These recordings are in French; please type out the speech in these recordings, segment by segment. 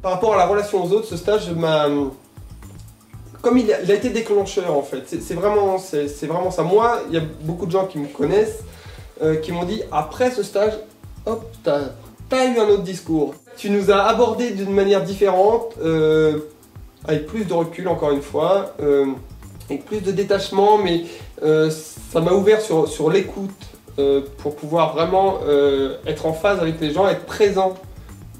Par rapport à la relation aux autres, ce stage m'a... Comme il a été déclencheur en fait, c'est vraiment ça. Moi, il y a beaucoup de gens qui me connaissent, qui m'ont dit après ce stage, hop, t'as eu un autre discours. Tu nous as abordé d'une manière différente, avec plus de recul encore une fois, avec plus de détachement, mais ça m'a ouvert sur l'écoute pour pouvoir vraiment être en phase avec les gens, être présent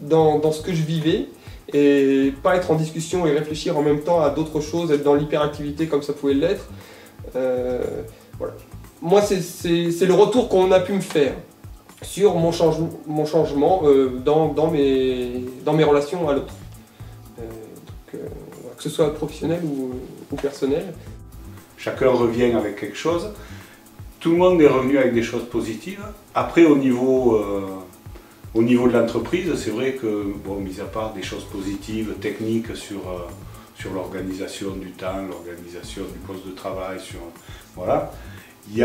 dans ce que je vivais. Et pas être en discussion et réfléchir en même temps à d'autres choses, être dans l'hyperactivité comme ça pouvait l'être. Voilà. Moi, c'est le retour qu'on a pu me faire sur mon changement dans mes relations à l'autre. Voilà, que ce soit professionnel ou personnel. Chacun revient avec quelque chose. Tout le monde est revenu avec des choses positives. Après, au niveau de l'entreprise, c'est vrai que, bon, mis à part des choses positives, techniques sur l'organisation du temps, l'organisation du poste de travail, voilà, il y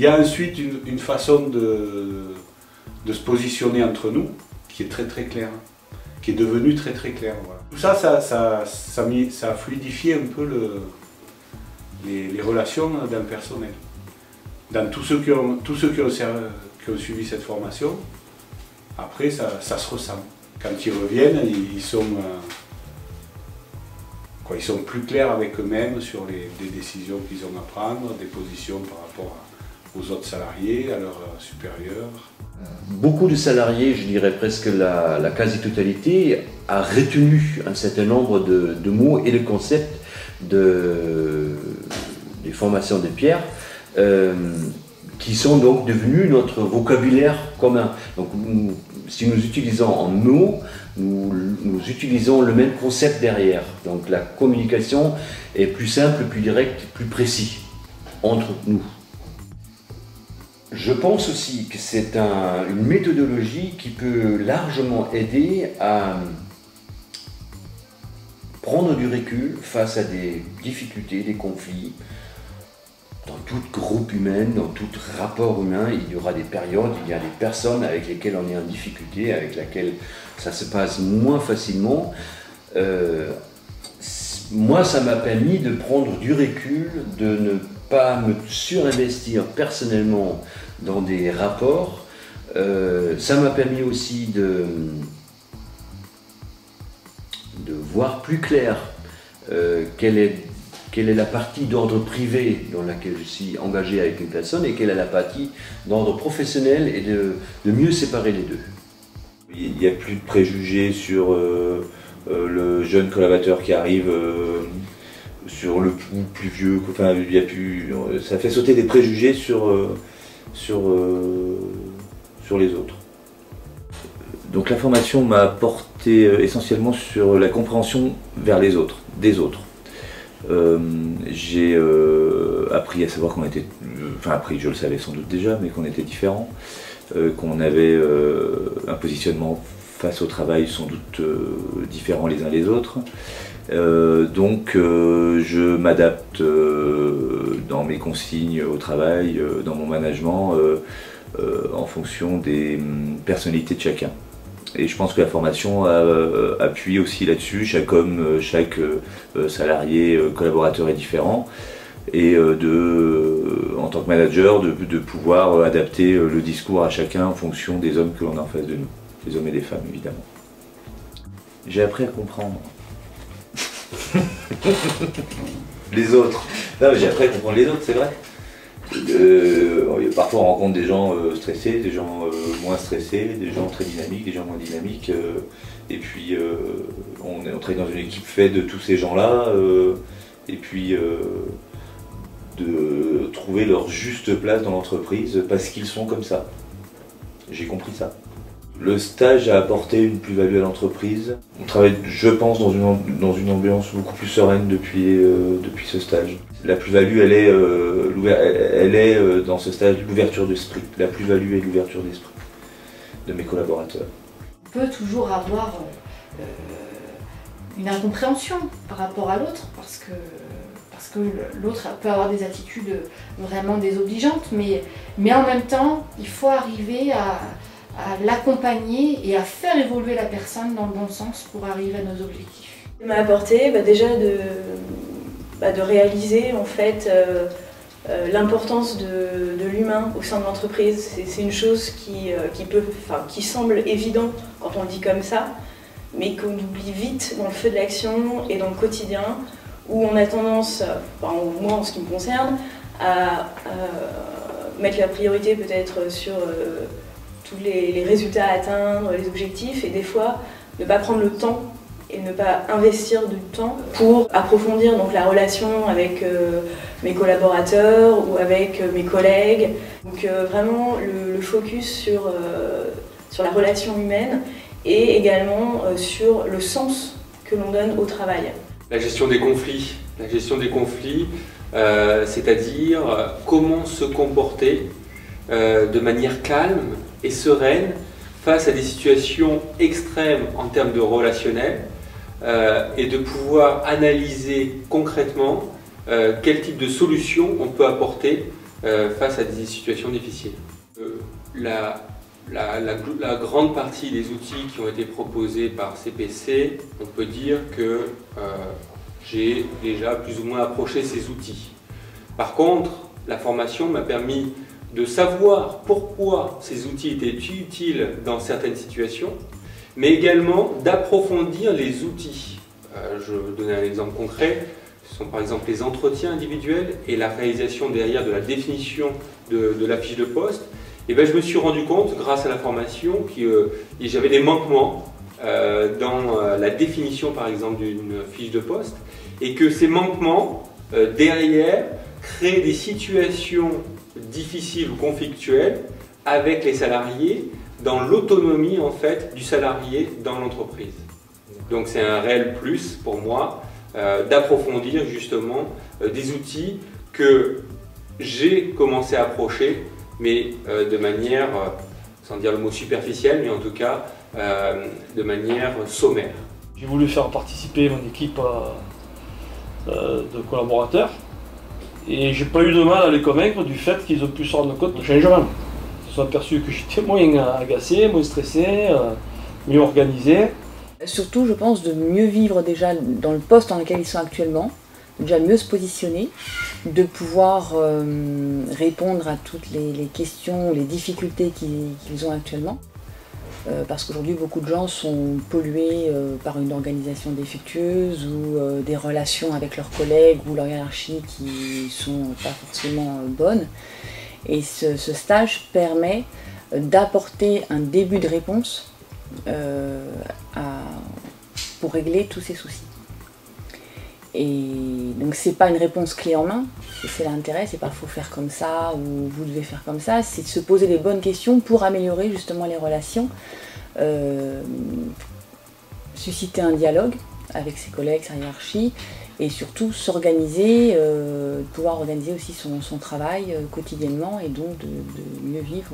a ensuite une façon de se positionner entre nous qui est très très claire, qui est devenue très très claire. Voilà. Tout ça a fluidifié un peu les relations d'un personnel. Dans tous ceux qui ont suivi cette formation, après ça se ressent. Quand ils reviennent, ils sont plus clairs avec eux-mêmes sur des décisions qu'ils ont à prendre, des positions par rapport aux autres salariés, à leurs supérieurs. Beaucoup de salariés, je dirais presque la quasi-totalité, a retenu un certain nombre de mots et de concepts des formations de Pierre, qui sont donc devenus notre vocabulaire commun. Donc, si nous utilisons en mots, nous utilisons le même concept derrière. Donc la communication est plus simple, plus directe, plus précis entre nous. Je pense aussi que c'est une méthodologie qui peut largement aider à prendre du recul face à des difficultés, des conflits. Dans tout groupe humain, dans tout rapport humain, il y aura des périodes, il y a des personnes avec lesquelles on est en difficulté, avec lesquelles ça se passe moins facilement. Moi, ça m'a permis de prendre du recul, de ne pas me surinvestir personnellement dans des rapports. Ça m'a permis aussi de voir plus clair quelle est la partie d'ordre privé dans laquelle je suis engagé avec une personne et quelle est la partie d'ordre professionnel et de mieux séparer les deux. Il n'y a plus de préjugés sur le jeune collaborateur qui arrive, sur le plus vieux, enfin, il y a plus, ça fait sauter des préjugés sur les autres. Donc la formation m'a porté essentiellement sur la compréhension vers les autres, des autres. J'ai appris à savoir qu'on était, enfin appris, je le savais sans doute déjà, mais qu'on était différents, qu'on avait un positionnement face au travail sans doute différent les uns les autres. Donc je m'adapte dans mes consignes au travail, dans mon management, en fonction des personnalités de chacun. Et je pense que la formation appuie aussi là-dessus. Chaque homme, chaque salarié, collaborateur est différent. Et en tant que manager, de pouvoir adapter le discours à chacun en fonction des hommes que l'on a en face de nous. Des hommes et des femmes, évidemment. J'ai appris à comprendre. Les autres. Non, j'ai appris à comprendre les autres, c'est vrai. Parfois on rencontre des gens stressés, des gens moins stressés, des gens très dynamiques, des gens moins dynamiques, et puis on travaille dans une équipe faite de tous ces gens-là, et puis de trouver leur juste place dans l'entreprise parce qu'ils sont comme ça. J'ai compris ça. Le stage a apporté une plus-value à l'entreprise. On travaille, je pense, dans une ambiance beaucoup plus sereine depuis ce stage. La plus-value, elle est dans ce stage l'ouverture d'esprit. La plus-value est l'ouverture d'esprit de mes collaborateurs. On peut toujours avoir une incompréhension par rapport à l'autre, parce que l'autre peut avoir des attitudes vraiment désobligeantes, mais en même temps, il faut arriver à l'accompagner et à faire évoluer la personne dans le bon sens pour arriver à nos objectifs. Il m'a apporté déjà de réaliser en fait l'importance de l'humain au sein de l'entreprise. C'est une chose qui semble évidente quand on le dit comme ça, mais qu'on oublie vite dans le feu de l'action et dans le quotidien, où on a tendance, moi en ce qui me concerne, à mettre la priorité peut-être sur tous les résultats à atteindre, les objectifs, et des fois ne pas prendre le temps et ne pas investir du temps pour approfondir donc la relation avec mes collaborateurs ou avec mes collègues. Donc vraiment le focus sur la relation humaine et également sur le sens que l'on donne au travail. La gestion des conflits, c'est-à-dire comment se comporter de manière calme et sereine face à des situations extrêmes en termes de relationnel et de pouvoir analyser concrètement quel type de solution on peut apporter face à des situations difficiles. La grande partie des outils qui ont été proposés par CPC, on peut dire que j'ai déjà plus ou moins approché ces outils. Par contre, la formation m'a permis de savoir pourquoi ces outils étaient utiles dans certaines situations, mais également d'approfondir les outils. Je vais vous donner un exemple concret. Ce sont par exemple les entretiens individuels et la réalisation derrière de la définition de la fiche de poste. Et bien, je me suis rendu compte, grâce à la formation, que j'avais des manquements dans la définition par exemple d'une fiche de poste, et que ces manquements derrière créent des situations difficiles ou conflictuelles avec les salariés, dans l'autonomie en fait du salarié dans l'entreprise. Donc c'est un réel plus pour moi d'approfondir justement des outils que j'ai commencé à approcher, mais de manière, sans dire le mot superficielle, mais en tout cas de manière sommaire. J'ai voulu faire participer mon équipe de collaborateurs et j'ai pas eu de mal à les convaincre du fait qu'ils ont pu se rendre compte de changement. Ils se sont aperçus que j'étais moins agacé, moins stressé, mieux organisé. Surtout, je pense, de mieux vivre déjà dans le poste dans lequel ils sont actuellement, déjà mieux se positionner, de pouvoir répondre à toutes les questions, les difficultés qu'ils ont actuellement. Parce qu'aujourd'hui, beaucoup de gens sont pollués par une organisation défectueuse ou des relations avec leurs collègues ou leur hiérarchie qui ne sont pas forcément bonnes. Et ce stage permet d'apporter un début de réponse pour régler tous ces soucis. Et donc c'est pas une réponse clé en main, c'est l'intérêt, c'est pas faut faire comme ça ou vous devez faire comme ça, c'est de se poser les bonnes questions pour améliorer justement les relations, susciter un dialogue avec ses collègues, sa hiérarchie, et surtout s'organiser, pouvoir organiser aussi son travail quotidiennement et donc de mieux vivre.